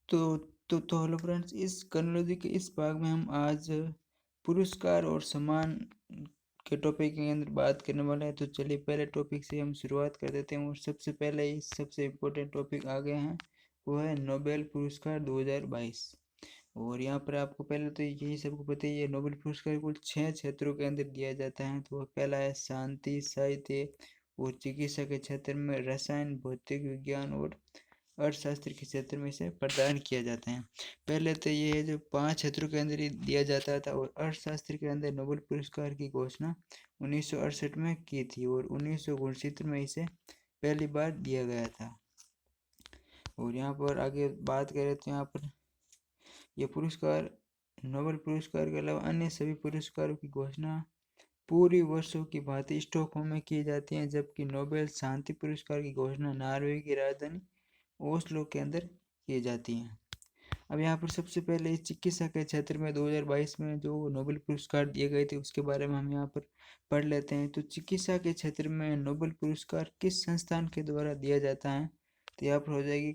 तो hello friends, इस chronology के इस भाग में हम आज पुरस्कार और सम्मान के टॉपिक के अंदर बात करने वाले हैं। तो चलिए पहले टॉपिक से हम शुरुआत कर देते हैं। और सबसे पहले इस सबसे इम्पोर्टेंट टॉपिक आ गए हैं, वो है नोबेल पुरस्कार 2022। और यहाँ पर आपको पहले तो यही सबको पता ही है, नोबेल पुरस्कार कुल 6 क्षेत्रों के अंदर दिया जाता है। तो पहला है शांति, साहित्य और चिकित्सा के क्षेत्र में, रसायन, भौतिक विज्ञान और अर्थशास्त्र के क्षेत्र में इसे प्रदान किया जाता है। पहले तो ये है जो 5 क्षेत्रों के अंदर ही दिया जाता था। और अर्थशास्त्र के अंदर नोबेल पुरस्कार की घोषणा 1968 में की थी और 1969 में इसे पहली बार दिया गया था। और यहाँ पर आगे बात करें तो यहाँ पर यह पुरस्कार नोबेल पुरस्कार के अलावा अन्य सभी पुरस्कारों की घोषणा पूरी वर्षों की भांति स्टॉकहोम में की जाती है, जबकि नोबेल शांति पुरस्कार की घोषणा नॉर्वे की राजधानी ओस्लो के अंदर की जाती हैं। अब यहाँ पर सबसे पहले चिकित्सा के क्षेत्र में 2022 में जो नोबेल पुरस्कार दिए गए थे उसके बारे में हम यहाँ पर पढ़ लेते हैं। तो चिकित्सा के क्षेत्र में नोबेल पुरस्कार किस संस्थान के द्वारा दिया जाता है? तो यहाँ पर हो जाएगी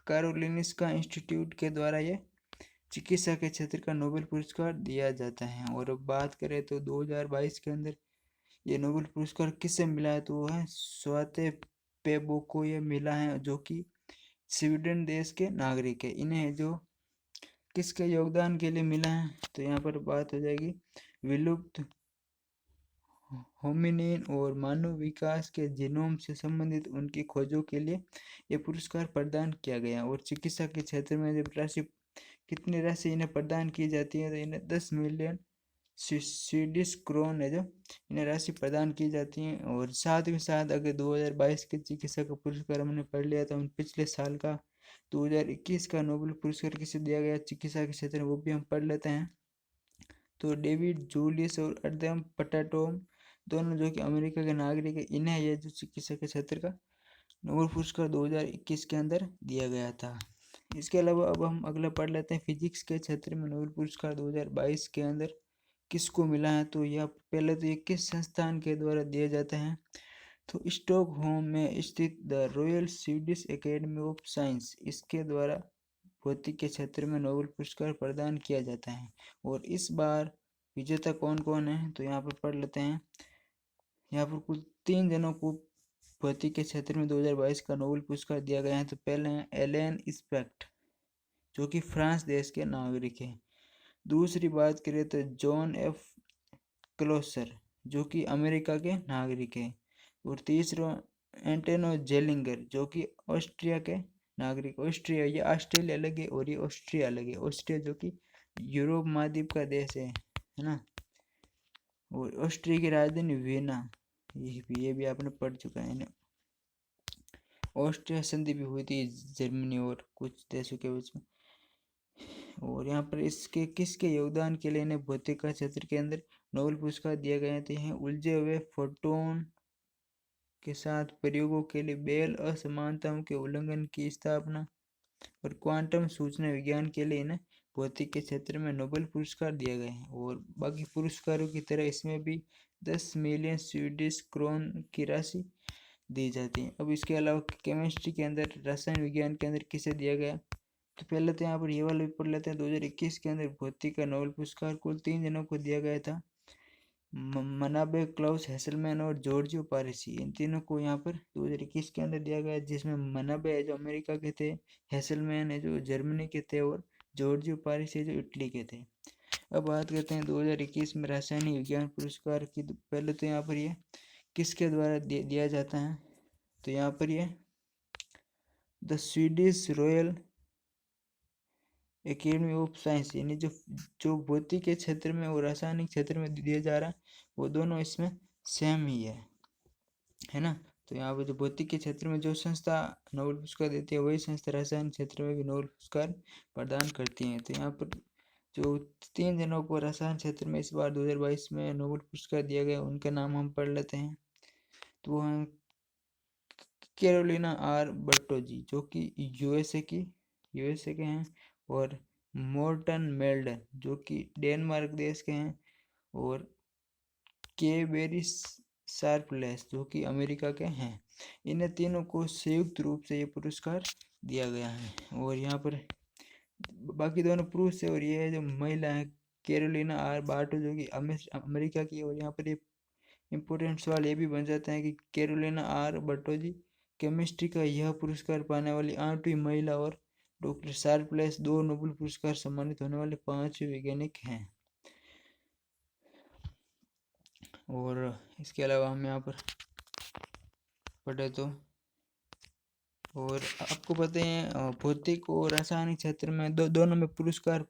कारोलिनस्का इंस्टीट्यूट के द्वारा ये चिकित्सा के क्षेत्र का नोबेल पुरस्कार दिया जाता है। और अब बात करें तो 2022 के अंदर ये नोबेल पुरस्कार किससे मिला है? तो वो है स्वाते पेबो को ये मिला है, जो कि स्वीडन देश के नागरिक है। इन्हें जो किसके योगदान के लिए मिला है? तो यहाँ पर बात हो जाएगी विलुप्त होमिनिन और मानव विकास के जीनोम से संबंधित उनकी खोजों के लिए ये पुरस्कार प्रदान किया गया। और चिकित्सा के क्षेत्र में जब राशि कितनी राशि इन्हें प्रदान की जाती है, तो इन्हें 10 मिलियन स्वीडिश क्रोन है जो इन्हें राशि प्रदान की जाती है। और साथ ही साथ अगर 2022 के चिकित्सा का पुरस्कार हमने पढ़ लिया था, पिछले साल का 2021 का नोबेल पुरस्कार किसे दिया गया चिकित्सा के क्षेत्र में, वो भी हम पढ़ लेते हैं। तो डेविड जूलियस और अर्दम पटाटोम दोनों जो कि अमेरिका के नागरिक है, इन्हें यह जो चिकित्सा के क्षेत्र का नोबेल पुरस्कार 2021 के अंदर दिया गया था। इसके अलावा अब हम अगला पढ़ लेते हैं, फिजिक्स के क्षेत्र में नोबेल पुरस्कार 2022 के अंदर किसको मिला है? तो यह पहले तो ये किस संस्थान के द्वारा दिया जाता है? तो स्टॉकहोम में स्थित the royal Swedish academy of science, इसके द्वारा भौतिक के क्षेत्र में नोबेल पुरस्कार प्रदान किया जाता है। और इस बार विजेता कौन कौन है? तो यहाँ पर पढ़ लेते हैं। यहाँ पर कुल 3 जनों को भौतिक के क्षेत्र में 2022 का नोबेल पुरस्कार दिया गया है। तो पहले हैं एलेन स्पेक्ट, जो कि फ्रांस देश के नागरिक हैं। दूसरी बात करें तो जॉन एफ क्लोसर, जो कि अमेरिका के नागरिक हैं। और तीसरा एंटोनो जेलिंगर, जो कि ऑस्ट्रिया के नागरिक। ऑस्ट्रिया, ये ऑस्ट्रेलिया अलग है और ये ऑस्ट्रिया अलग है। ऑस्ट्रिया जो कि यूरोप महाद्वीप का देश है ना। और ऑस्ट्रिया की राजधानी वियना, ये भी आपने पढ़ चुका है ना। ऑस्ट्रिया संधि भी हुई थी जर्मनी और कुछ देशों के बीच में। और यहाँ पर इसके किसके योगदान के लिए इन्हें भौतिक क्षेत्र के अंदर नोबेल पुरस्कार दिया गया है? तो हैं उलझे हुए फोटोन के साथ प्रयोगों के लिए बेल असमानताओं के उल्लंघन की स्थापना और क्वांटम सूचना विज्ञान के लिए इन्हें भौतिक के क्षेत्र में नोबेल पुरस्कार दिया गया है। और बाकी पुरस्कारों की तरह इसमें भी 10 मिलियन स्वीडिश क्रोन की राशि दी जाती है। अब इसके अलावा केमिस्ट्री के अंदर, रसायन विज्ञान के अंदर किसे दिया गया? तो पहले तो यहाँ पर ये वाला भी पढ़ लेते हैं। 2021 के अंदर भौतिक का नोबेल पुरस्कार कुल 3 जनों को दिया गया था, मनाबे, क्लाउस हेसलमैन और जॉर्जियो पारेसी। इन तीनों को यहाँ पर 2021 के अंदर दिया गया, जिसमें मनाबे है जो अमेरिका के थे, हेसलमैन है जो जर्मनी के थे और जॉर्जियो पारेसी है जो इटली के थे। अब बात करते हैं 2021 में रासायनिक विज्ञान पुरस्कार की। पहले तो यहाँ पर ये किसके द्वारा दिया जाता है? तो यहाँ पर ये the Swedish royal academy of science, यानी जो भौतिक के क्षेत्र में और रासायनिक क्षेत्र में दिया जा रहा है वो दोनों इसमें सेम ही है ना। तो यहाँ पर जो भौतिक के क्षेत्र में जो संस्था नोबेल पुरस्कार देती है, वही संस्था रासायनिक क्षेत्र में भी नोबेल पुरस्कार प्रदान करती है। तो यहाँ पर जो 3 जनों को रसायन क्षेत्र में इस बार 2022 में नोबेल पुरस्कार दिया गया, उनका नाम हम पढ़ लेते हैं। तो वो हैं कैरोलिना आर बर्टोजी, जो कि यूएसए के हैं। और मोर्टन मेल्डन, जो कि डेनमार्क देश के हैं। और के बेरी शार्पलेस, जो कि अमेरिका के हैं। इन्हें तीनों को संयुक्त रूप से ये पुरस्कार दिया गया है। और यहाँ पर बाकी दोनों पुरुष है और ये जो महिला है कैरोलिना आर बार्टो जो कि अमेरिका की है। और यहाँ पर ये इम्पोर्टेंट सवाल ये भी बन जाता है कि कैरोलिना आर बर्टोजी केमिस्ट्री का यह पुरस्कार पाने वाली 8वीं महिला और डॉक्टर शार्पलेस 2 नोबेल पुरस्कार सम्मानित होने वाले 5 वैज्ञानिक हैं। और इसके अलावा हम यहाँ पर पढ़े तो और आपको पता है भौतिक और रासायनिक क्षेत्र में दोनों में पुरस्कार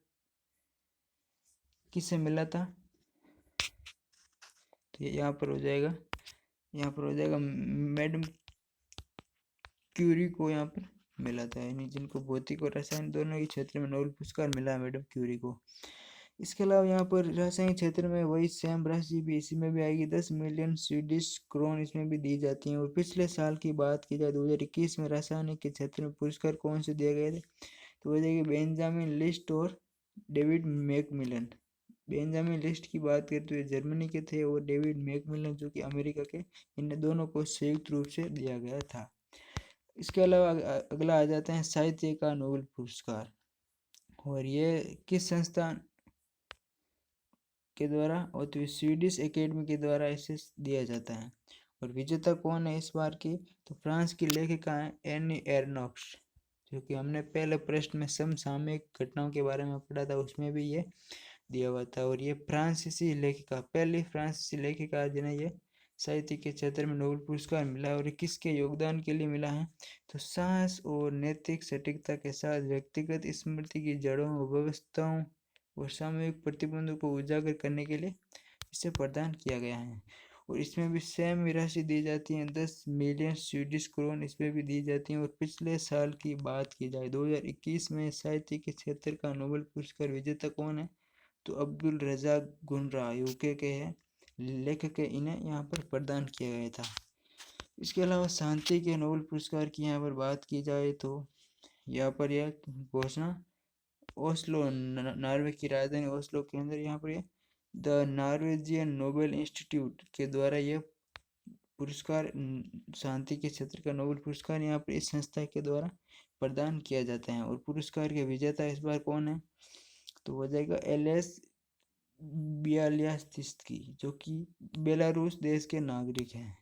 किसे मिला था? तो यहाँ पर हो जाएगा मैडम क्यूरी को यहाँ पर मिला था, यानी जिनको भौतिक और रसायन दोनों ही क्षेत्र में नोबेल पुरस्कार मिला है मैडम क्यूरी को। इसके अलावा यहाँ पर रासायनिक क्षेत्र में वही सेम राशि भी इसी में भी आएगी, 10 मिलियन स्वीडिश क्रोन इसमें भी दी जाती हैं। और पिछले साल की बात की जाए 2021 में रासायनिक के क्षेत्र में पुरस्कार कौन से दिए गए थे? तो हो जाएगी बेंजामिन लिस्ट और डेविड मैकमिलन। बेंजामिन लिस्ट की बात करते हुए जर्मनी के थे और डेविड मैकमिलन जो कि अमेरिका के, इन दोनों को संयुक्त रूप से दिया गया था। इसके अलावा अगला आ जाता है साहित्य का नोबेल पुरस्कार, और ये किस संस्थान के द्वारा? और तो स्वीडिश एकेडमी के द्वारा इसे दिया जाता है। और विजेता कौन है इस बार की? तो फ्रांस की लेखिका है एनी एर्नॉक्स, जो कि हमने पहले प्रश्न में समसामयिक घटनाओं के बारे में पढ़ा था, उसमें भी ये दिया हुआ था। और ये फ्रांसीसी लेखिका, पहली फ्रांसीसी लेखिका जिन्हें ये साहित्य के क्षेत्र में नोबेल पुरस्कार मिला है। और किसके योगदान के लिए मिला है? तो साहस और नैतिक सटीकता के साथ व्यक्तिगत स्मृति की जड़ों, व्यवस्थाओं और सामूहिक प्रतिबंधों को उजागर करने के लिए इसे प्रदान किया गया है। और इसमें भी सेम राशि दी जाती है, 10 मिलियन स्वीडिश क्रोन इसमें भी दी जाती हैं। और पिछले साल की बात की जाए 2021 में साहित्य के क्षेत्र का नोबेल पुरस्कार विजेता कौन है? तो अब्दुल रज़ाक गुनरा यूके के हैं, लेखक है, इन्हें यहाँ पर प्रदान किया गया था। इसके अलावा शांति के नोबेल पुरस्कार की यहाँ पर बात की जाए तो यहाँ पर यह घोषणा ओस्लो, नॉर्वे की राजधानी ओस्लो के अंदर यहाँ पर यह द नॉर्वेजियन नोबेल इंस्टीट्यूट के द्वारा यह पुरस्कार, शांति के क्षेत्र का नोबेल पुरस्कार यहाँ पर इस संस्था के द्वारा प्रदान किया जाता है। और पुरस्कार के विजेता इस बार कौन है? तो हो जाएगा एलेस बियालियास्तिस्की, जो कि बेलारूस देश के नागरिक हैं।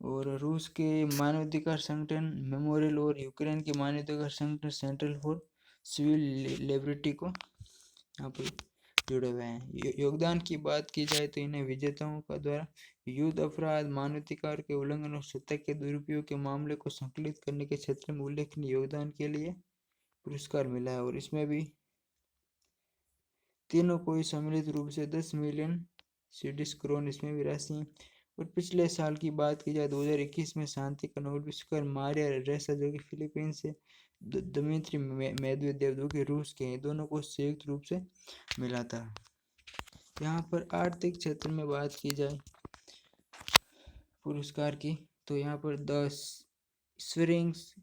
और रूस के मानवाधिकार संगठन मेमोरियल और यूक्रेन के मानवाधिकार संगठन सेंट्रल फॉर सिविल लिबर्टी को यहाँ पर जुड़े हुए हैं। योगदान की बात की जाए तो इन्हें विजेताओं का द्वारा युद्ध अपराध, मानवाधिकार के उल्लंघन और सत्ता के दुरुपयोग के मामले को संकलित करने के क्षेत्र में उल्लेखनीय योगदान के लिए पुरस्कार मिला है। और इसमें भी तीनों को ही सम्मिलित रूप से 10 मिलियन स्वीडिश क्रोन इसमें भी राशि है। और पिछले साल की बात की जाए 2021 में शांति का नोबेल पुरस्कार मारिया रेसा जो कि फिलीपींस से, दमित्री मेदवेदेव जो कि रूस के हैं, दोनों को संयुक्त रूप से मिला था। यहाँ पर आर्थिक क्षेत्र में बात की जाए पुरस्कार की तो यहाँ पर 10 Sveriges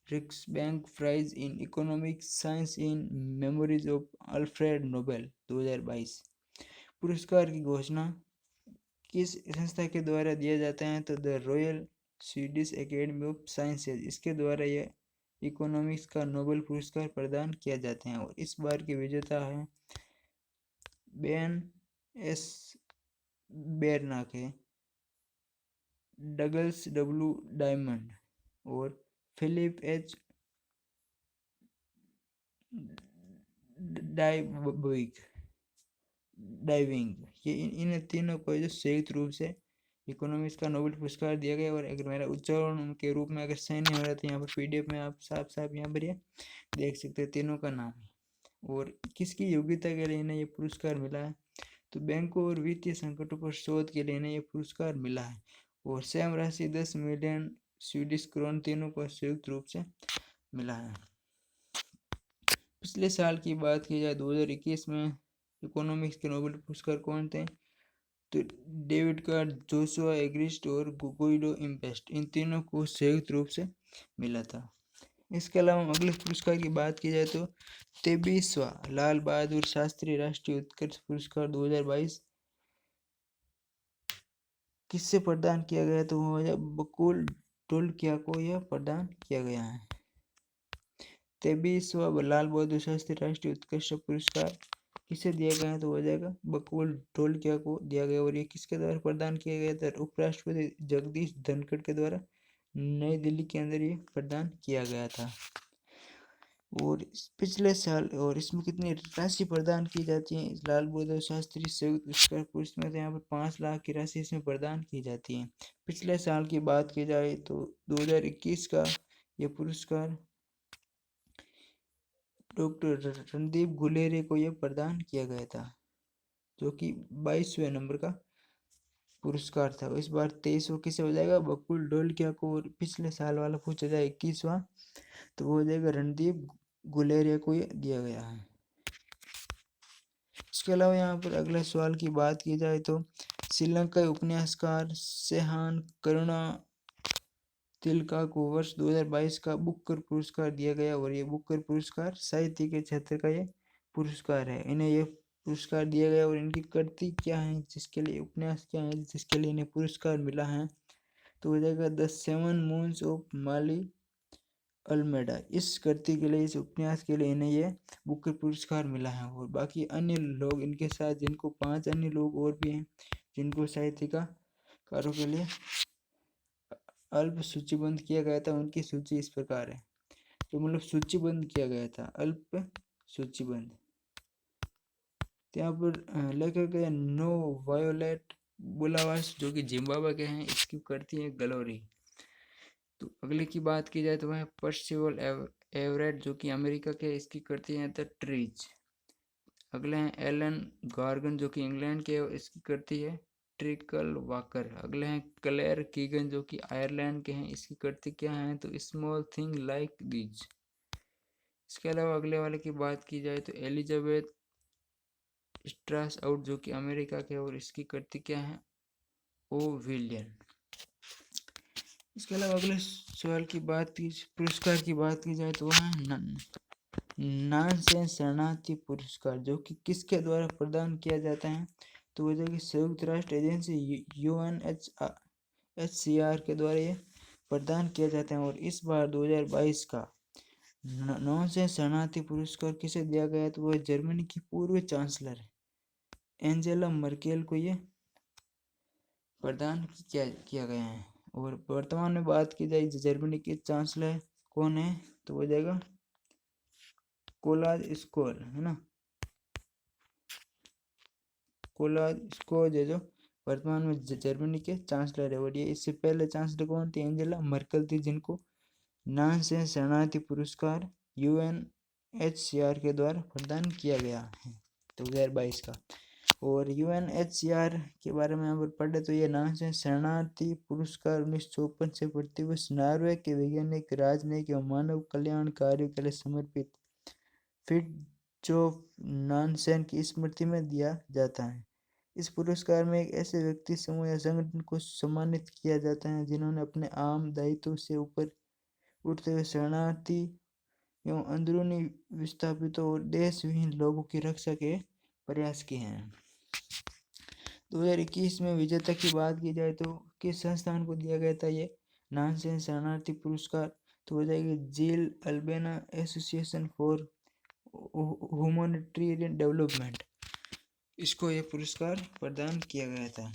Riksbank prize in economic science in memories of Alfred Nobel 2022 पुरस्कार की घोषणा किस संस्था के द्वारा दिया जाता है? तो the royal Swedish academy of sciences, इसके द्वारा यह इकोनॉमिक्स का नोबेल पुरस्कार प्रदान किया जाते हैं। और इस बार के विजेता है Ben S Bernanke, Douglas W Diamond और फिलिप एच डाइविंग, ये इन तीनों को जो संयुक्त रूप से इकोनॉमिक्स का नोबेल पुरस्कार दिया गया। और अगर मेरा उच्चारण उनके रूप में अगर सही नहीं हो रहा तो यहाँ पर पीडीएफ में आप साफ यहाँ पर ये देख सकते हैं तीनों का नाम। और किसकी योग्यता के लिए इन्हें ये पुरस्कार मिला है? तो बैंकों और वित्तीय संकटों पर शोध के लिए इन्हें ये पुरस्कार मिला है। और सेम राशि 10 मिलियन स्वीडिश क्रोन तीनों को संयुक्त रूप से मिला है। पिछले साल की बात की जाए 2021 में इकोनॉमिक्स के नोबेल पुरस्कार कौन थे? तो डेविड कार्ड, जोशुआ एग्रिस्ट और गुइडो इम्पेस्ट, इन तीनों को संयुक्त रूप से मिला था। इसके अलावा अगले पुरस्कार की बात की जाए तो 23वां लाल बहादुर शास्त्री राष्ट्रीय उत्कर्ष पुरस्कार 2022 किससे प्रदान किया गया? तो वो है बकुल ढोलकिया को यह प्रदान किया गया है। 23वां लाल बहादुर शास्त्री राष्ट्रीय उत्कृष्ट पुरस्कार किसे दिया गया है? तो हो जाएगा बकवल ढोलकिया को दिया गया। और ये किसके द्वारा प्रदान किया गया था? उपराष्ट्रपति जगदीश धनखड़ के द्वारा नई दिल्ली के अंदर ये प्रदान किया गया था। और पिछले साल, और इसमें कितनी राशि प्रदान की जाती है लाल बहादुर शास्त्री संयुक्त पुरस्कार पुरस्कार में? तो यहाँ पर 5 लाख की राशि इसमें प्रदान की जाती है। पिछले साल की बात की जाए तो 2021 का ये पुरस्कार डॉक्टर रणदीप गुलेरिया को यह प्रदान किया गया था, जो कि 22वें नंबर का पुरस्कार था। इस बार 23वां किसे हो जाएगा? बकुल ढोलकिया को। और पिछले साल वाला पूछा जाए 21वां, तो वो हो जाएगा रणदीप गुलेरिया को ये दिया गया है। इसके अलावा यहाँ पर अगले सवाल की बात की जाए तो श्रीलंकाई उपन्यासकार सेहान करुणा तिलका को वर्ष 2022 का बुकर पुरस्कार दिया गया। और ये बुकर पुरस्कार साहित्य के क्षेत्र का ये पुरस्कार है। इन्हें ये पुरस्कार दिया गया और इनकी कृति क्या है जिसके लिए, उपन्यास क्या है जिसके लिए इन्हें पुरस्कार मिला है? तो हो जाएगा The 7 Moons of Maali Almeida. इस कृति के लिए, इस उपन्यास के लिए इन्हें ये बुकर पुरस्कार मिला है। और बाकी अन्य लोग इनके साथ, जिनको 5 अन्य लोग और भी हैं जिनको साहित्यकारों के लिए अल्प सूचीबद्ध किया गया था, उनकी सूची इस प्रकार है। तो मतलब सूचीबद्ध किया गया था, अल्प सूचीबद्ध। यहाँ पर लेखक है नो वायोलेट बुलावास, जो कि जिम्बाब्वे के हैं। इसकी करती है गलोरी। तो अगले की बात की जाए तो वह पर्सिवल एवरेट, जो कि अमेरिका के, इसकी करती है द ट्रीज। अगले हैं एलन गार्गन, जो कि इंग्लैंड के, इसकी करती है ट्रिकल वाकर। अगले हैं क्लेयर कीगन, जो कि आयरलैंड के हैं। इसकी करती क्या है? तो स्मॉल थिंग लाइक दीज। इसके अलावा अगले वाले की बात की जाए तो एलिजाबेथ स्ट्रास आउट, जो कि अमेरिका के, और इसकी करती क्या है? ओविलियन। इसके अलावा अगले सवाल की बात की, पुरस्कार की बात की जाए तो वह है नॉनसेंस शरणार्थी पुरस्कार, जो कि किसके द्वारा प्रदान किया जाता है? तो वह कि संयुक्त राष्ट्र एजेंसी UNHCR के द्वारा ये प्रदान किया जाता है। और इस बार 2022 का नॉनसेंस शरणार्थी पुरस्कार किसे दिया गया? तो वह जर्मनी की पूर्व चांसलर एंजेला मर्केल को ये प्रदान किया गया है। और वर्तमान में बात की जाए जर्मनी के चांसलर कौन है? तो हो जाएगा कोलाज स्कोल, है ना। कोलाज स्कोल है जो वर्तमान में जर्मनी के चांसलर है। और ये इससे पहले चांसलर कौन थे? एंजेला मर्केल थी, जिनको नॉनसेंस शरणार्थी पुरस्कार UNHCR के द्वारा प्रदान किया गया है 2022 का। और UNHCR के बारे में यहाँ पर पढ़े तो ये नॉनसेंस शरणार्थी पुरस्कार 1954 से प्रतिवर्ष नॉर्वे के वैज्ञानिक, राजनयिक एवं मानव कल्याण कार्यों के लिए समर्पित फ्रिट्जोफ नानसेन की स्मृति में दिया जाता है। इस पुरस्कार में एक ऐसे व्यक्ति, समूह या संगठन को सम्मानित किया जाता है जिन्होंने अपने आम दायित्व से ऊपर उठते हुए शरणार्थी एवं अंदरूनी विस्थापितों और देशविहीन लोगों की रक्षा के प्रयास किए हैं। 2021 में विजेता की बात की जाए तो किस संस्थान को दिया गया था ये नॉनसेंस शरणार्थी पुरस्कार? तो हो जाएगी जिल अल्बेना एसोसिएशन फॉर ह्यूमैनिटेरियन डेवलपमेंट। इसको ये पुरस्कार प्रदान किया गया था।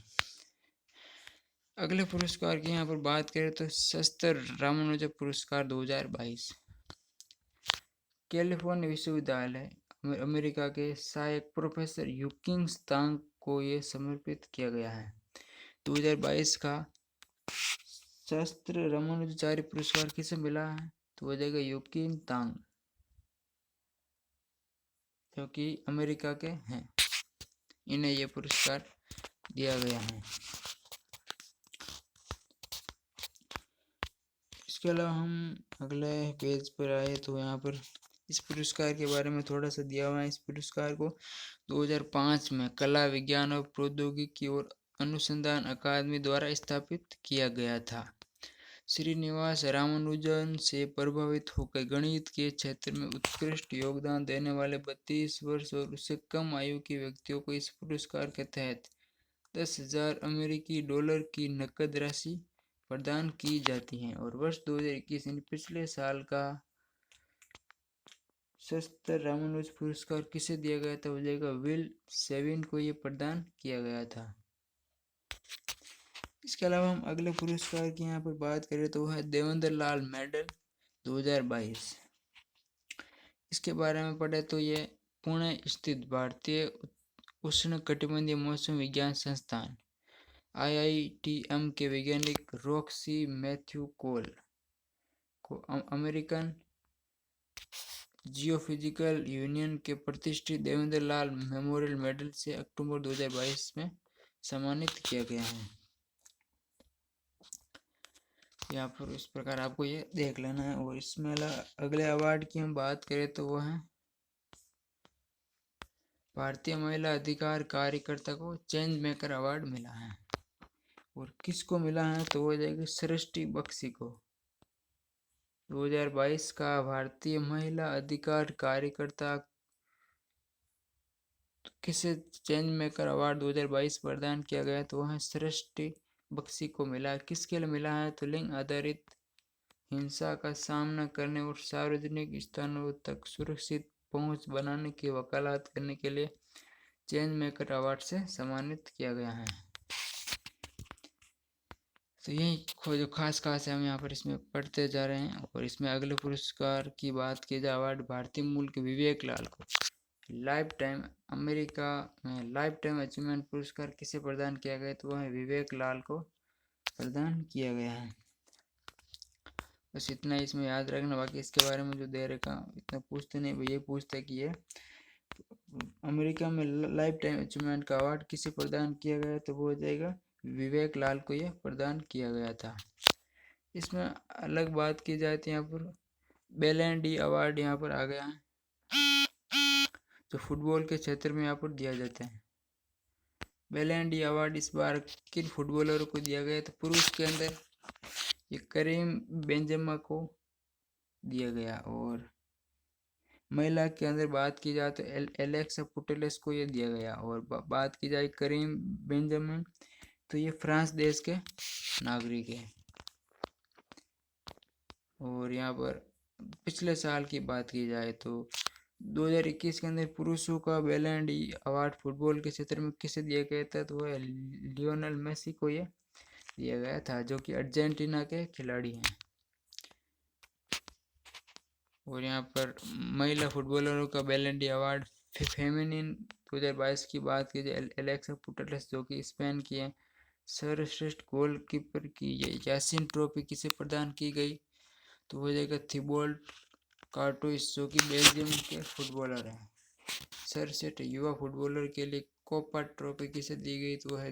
अगले पुरस्कार की यहाँ पर बात करें तो शस्त्र रामानुजन पुरस्कार 2022 कैलिफोर्निया विश्वविद्यालय अमेरिका के सहायक प्रोफेसर यूकिंग तांग को ये समर्पित किया गया है। 2022 का शस्त्र रामानुजाचार्य पुरस्कार किसे मिला है? तो हो जाएगा यूकिंग तांग, जो कि अमेरिका के हैं। इन्हें यह पुरस्कार दिया गया है। इसके अलावा हम अगले पेज पर आए तो यहाँ पर इस पुरस्कार के बारे में थोड़ा सा दिया हुआ है। इस पुरस्कार को 2005 में कला, विज्ञान और प्रौद्योगिकी और अनुसंधान अकादमी द्वारा स्थापित किया गया था। श्रीनिवास रामानुजन से प्रभावित होकर गणित के क्षेत्र में उत्कृष्ट योगदान देने वाले 32 वर्ष और उससे कम आयु के व्यक्तियों को इस पुरस्कार के तहत $10,000 अमेरिकी की नकद राशि प्रदान की जाती हैं। और वर्ष 2021 यानी पिछले साल का सस्तर रामानुज पुरस्कार किसे दिया गया था? हो जाएगा विल सेविन को ये प्रदान किया गया था। इसके अलावा हम अगले पुरस्कार की यहाँ पर बात करें तो वह है देवेंद्र लाल मेडल 2022। इसके बारे में पढ़े तो ये पुणे स्थित भारतीय उष्णकटिबंधीय मौसम विज्ञान संस्थान IITM के वैज्ञानिक रॉक्सी मैथ्यू कोल को अमेरिकन जियोफिजिकल यूनियन के प्रतिष्ठित देवेंद्र लाल मेमोरियल मेडल से अक्टूबर 2022 में सम्मानित किया गया है। यहाँ पर इस प्रकार आपको ये देख लेना है। और इसमें अगले अवार्ड की हम बात करें तो वो है भारतीय महिला अधिकार कार्यकर्ता को चेंज मेकर अवार्ड मिला है। और किसको मिला है? तो वो जाएगी सृष्टि बख्शी को। 2022 का भारतीय महिला अधिकार कार्यकर्ता किसे चेंज मेकर अवार्ड 2022 प्रदान किया गया? तो वह सृष्टि बख्शी को मिला। किसके लिए मिला है? तो लिंग आधारित हिंसा का सामना करने और सार्वजनिक स्थानों तक सुरक्षित पहुंच बनाने की वकालत करने के लिए चेंज मेकर अवार्ड से सम्मानित किया गया है। तो यही जो खास है हम यहाँ पर इसमें पढ़ते जा रहे हैं। और इसमें अगले पुरस्कार की बात की जाए, अवार्ड भारतीय मूल के विवेक लाल को लाइफ टाइम अमेरिका में लाइफ टाइम अचीवमेंट पुरस्कार किसे प्रदान किया गया? तो वह विवेक लाल को प्रदान किया गया है। बस इतना ही इसमें याद रखना। बाकी इसके बारे में जो दे रखा इतना पूछते नहीं, ये पूछते कि ये अमेरिका में लाइफ टाइम अचीवमेंट का अवार्ड किसे प्रदान किया गया? तो वो हो जाएगा विवेक लाल को ये प्रदान किया गया था। इसमें अलग बात की जाए तो यहाँ पर बेलन डी अवार्ड यहाँ पर आ गया है, जो फुटबॉल के क्षेत्र में यहाँ पर दिया जाता है। बेलन डी अवार्ड इस बार किन फुटबॉलरों को दिया गया? तो पुरुष के अंदर ये करीम बेंजेमा को दिया गया। और महिला के अंदर बात की जाए तो एलेक्सा पुटेलेस को ये दिया गया। और बात की जाए करीम बेंजामिन तो ये फ्रांस देश के नागरिक है। और यहाँ पर पिछले साल की बात की जाए तो 2021 के अंदर पुरुषों का बेलन डी अवार्ड फुटबॉल के क्षेत्र में किसे दिया गया था? तो वह लियोनेल मेसी को ये दिया गया था, जो कि अर्जेंटीना के खिलाड़ी हैं। और यहाँ पर महिला फुटबॉलरों का बेलन डी अवार्ड फेमिनिन 2022 की बात की जाए एलेक्सा पुटेलेस, जो कि स्पेन की है। सर्वश्रेष्ठ गोलकीपर की ये यासिन ट्रॉफी किसे प्रदान की गई? तो हो जाएगा थिबोल्ट कार्टोइस, जो कि बेल्जियम के फुटबॉलर हैं। सर्वश्रेष्ठ युवा फुटबॉलर के लिए कोपा ट्रॉफी किसे दी गई? तो वह है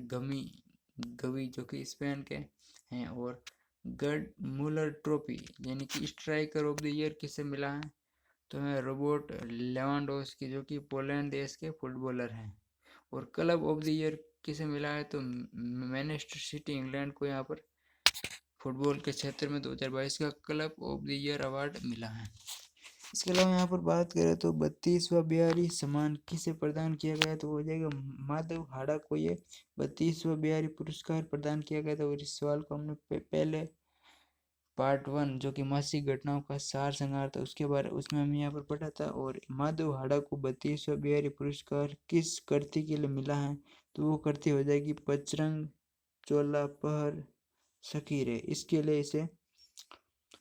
गवी, जो कि स्पेन के हैं। और गर्ड मुलर ट्रॉफी यानी कि स्ट्राइकर ऑफ द ईयर किसे मिला है? तो है रोबोट लेवांडोव्स्की, जो कि पोलैंड देश के फुटबॉलर हैं। और क्लब ऑफ द ईयर किसे मिला है? तो मैनचेस्टर सिटी इंग्लैंड को यहाँ पर फुटबॉल के क्षेत्र में 2022 का club of the year award मिला है। इसके अलावा यहाँ पर बात करें तो 32वां बिहारी सम्मान किसे प्रदान किया गया? तो हो जाएगा माधव हाड़ा को ये 32वां बिहारी पुरस्कार प्रदान किया गया था। और इस सवाल को हमने पहले पार्ट 1 जो कि मासिक घटनाओं का सार संहार था उसमें हम यहाँ पर पढ़ा था। और माधव हाड़ा को 32वां बिहारी पुरस्कार किस कृति के लिए मिला है? तो वो कृति हो जाएगी पचरंग चोला पहर सकीरे। इसके लिए इसे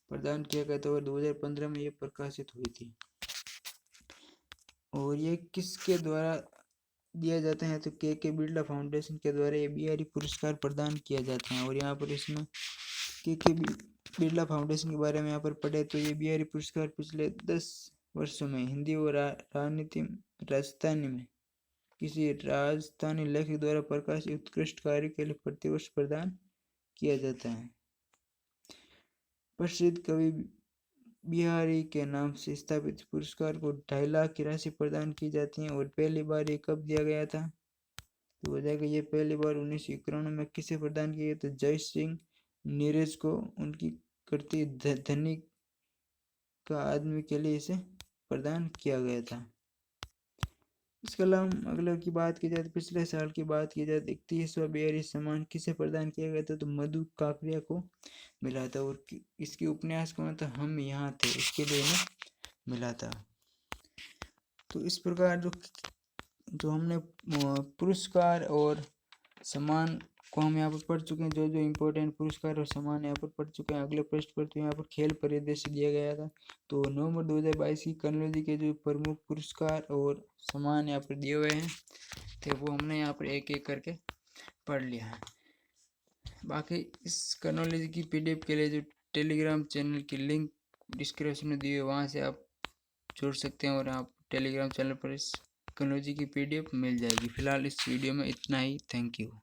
प्रदान किया गया था और 2015 में ये प्रकाशित हुई थी। और ये किसके द्वारा दिया जाता है? तो के बिरला फाउंडेशन के द्वारा ये बिहारी पुरस्कार प्रदान किया जाता है। और यहाँ पर इसमें के बिरला फाउंडेशन के बारे में यहाँ पर पढ़े तो ये बिहारी पुरस्कार पिछले 10 वर्षों में हिंदी और राजस्थानी में किसी राजस्थानी लेखक द्वारा प्रकाशित उत्कृष्ट कार्य के लिए प्रतिवर्ष प्रदान किया जाता है। प्रसिद्ध कवि बिहारी के नाम से स्थापित पुरस्कार को 2.5 लाख की राशि प्रदान की जाती है। और पहली बार ये कब दिया गया था? तो हो जाएगा ये पहली बार 1991 में किसे प्रदान किया गया? तो जय सिंह नीरज को उनकी कृति धनिक का आदमी के लिए इसे प्रदान किया गया था। इसके अलावा अगले की बात की जाए तो पिछले साल की बात की जाए तो 31वां बेयरी सम्मान किसे प्रदान किया गया था, तो मधु काकड़िया को मिला था। और इसके उपन्यास का मतलब हम यहाँ थे, इसके लिए इन्हें मिला था। तो इस प्रकार जो हमने पुरस्कार और सम्मान को हम यहाँ पर पढ़ चुके हैं, जो जो इम्पोर्टेंट पुरस्कार और सम्मान यहाँ पर पढ़ चुके हैं। अगले प्रश्न पर तो यहाँ पर खेल परिदृश्य दिया गया था। तो नवंबर 2022 की कन्नौज के जो प्रमुख पुरस्कार और सम्मान यहाँ पर दिए हुए हैं थे, वो हमने यहाँ पर एक एक करके पढ़ लिया है। बाकी इस कन्नौज की PDF के लिए जो टेलीग्राम चैनल की लिंक डिस्क्रिप्शन में दी हुई है, वहाँ से आप जुड़ सकते हैं और आप टेलीग्राम चैनल पर इस कन्नौज की PDF मिल जाएगी। फिलहाल इस वीडियो में इतना ही। Thank you.